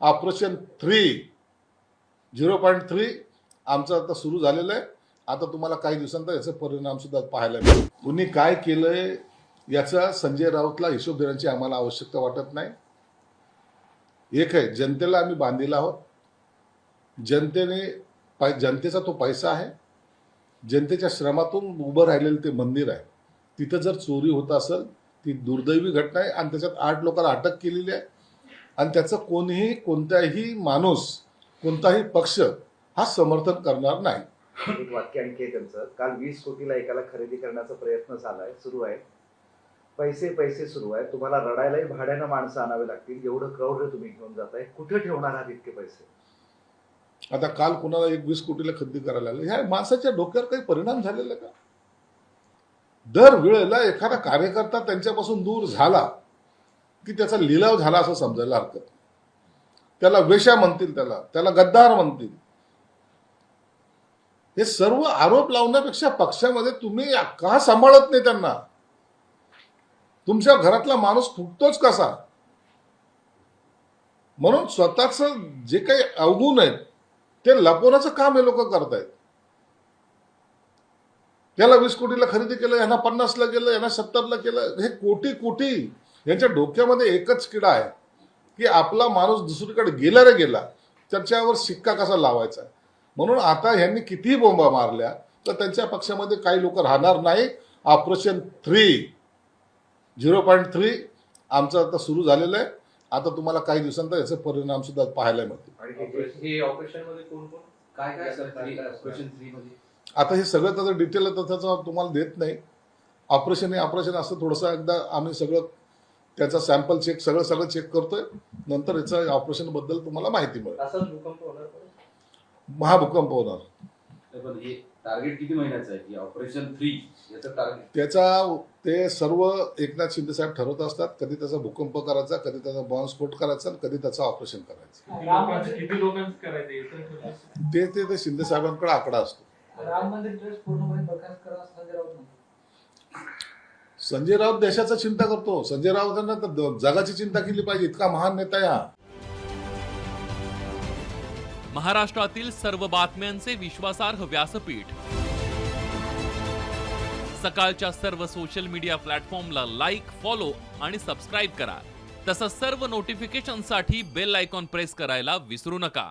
Operation 0.3 आमचं आता सुरू झालेलं आहे. आता तुम्हाला काही दिवसांत याचे परिणाम सुद्धा पाहायला मिळेल. कुणी काय केलंय याचा संजय राऊतला हिशोब देण्याची आम्हाला आवश्यकता वाटत नाही. एक आहे, जनतेला आम्ही बांधील आहोत. जनतेचा तो पैसा आहे, जनतेच्या श्रमातून उभं राहिलेलं ते मंदिर आहे. तिथं जर चोरी होत असेल ती दुर्दैवी घटना आहे आणि त्याच्यात 8 लोकांना अटक केलेली आहे. आणि त्याचं कोणताही माणूस, कोणताही पक्ष हा समर्थन करणार नाही. एक वाक्य आणखी आहे त्यांचं. काल 20 कोटीला एकाला खरेदी करण्याचा प्रयत्न झालाय, सुरू आहे. पैसे सुरू आहे. तुम्हाला रडायलाही भाड्यानं माणसं आणावे लागतील, एवढं क्रौड तुम्ही घेऊन जाताय. कुठे ठेवणार आहात इतके पैसे? आता काल कुणाला 20 कोटीला खरेदी करायला लागले, ह्या माणसाच्या डोक्यावर काही परिणाम झालेला का? दर वेळेला एखादा कार्यकर्ता त्यांच्यापासून दूर झाला की त्याचा लिलाव झाला असं समजायला हरकत नाही. त्याला वेश्या म्हणतील, त्याला गद्दार म्हणतील. हे सर्व आरोप लावण्यापेक्षा पक्षामध्ये तुम्ही का सांभाळत नाही त्यांना? तुमच्या घरातला माणूस फुटतोच कसा? म्हणून स्वतःच जे काही अवगुण आहेत ते लपवण्याचं काम हे लोक करतायत. त्याला 20 कोटीला खरेदी केलं, यांना 50ला केलं, यांना 70ला केलं. हे कोटी यांच्या डोक्यामध्ये एकच किडा आहे की आपला माणूस दुसरीकडे गेला रे गेला, त्याच्यावर शिक्का कसा लावायचा. म्हणून आता ह्यांनी कितीही बोंबा मारल्या तर त्यांच्या पक्षामध्ये काही लोक राहणार नाही. ऑपरेशन 0.3 आमचं आता सुरू झालेलं आहे. आता तुम्हाला काही दिवसांत याचे परिणाम सुद्धा पाहायला मिळतील. आता हे सगळं त्याचं डिटेल त्याचं तुम्हाला देत नाही. ऑपरेशन असं थोडंसं एकदा आम्ही सगळं त्याचा सॅम्पल चेक सगळं चेक करतोय. नंतर याचं ऑपरेशन बद्दल तुम्हाला माहिती मिळेल. महाभूकंप होणार. टार्गेट किती महिन्याचं आहे ऑपरेशन 3 याचं टार्गेट? त्याचा ते सर्व एकनाथ शिंदे साहेब ठरवत असतात. कधी त्याचा भूकंप करायचा, कधी त्याचा बॉम्बस्फोट करायचा, कधी त्याचं ऑपरेशन करायचं. किती लोकांचं करायचं ते शिंदे साहेबांकडे आकडा असतो. राम मंदिर ट्रस्ट पूर्णपणे बरखास्त करा संजय राऊत. संजय राऊत देशाचा चिंता करतो. संजय राऊतांना तर जगाची चिंता केली पाहिजे, इतका महान नेता आहे हा. महाराष्ट्रातील सर्व बातम्यांचे विश्वासार्ह व्यासपीठ. सकाळच्या सर्व सोशल मीडिया प्लॅटफॉर्मला लाईक, फॉलो आणि सबस्क्राईब करा. तसंच सर्व नोटिफिकेशनसाठी बेल आयकॉन प्रेस करायला विसरू नका.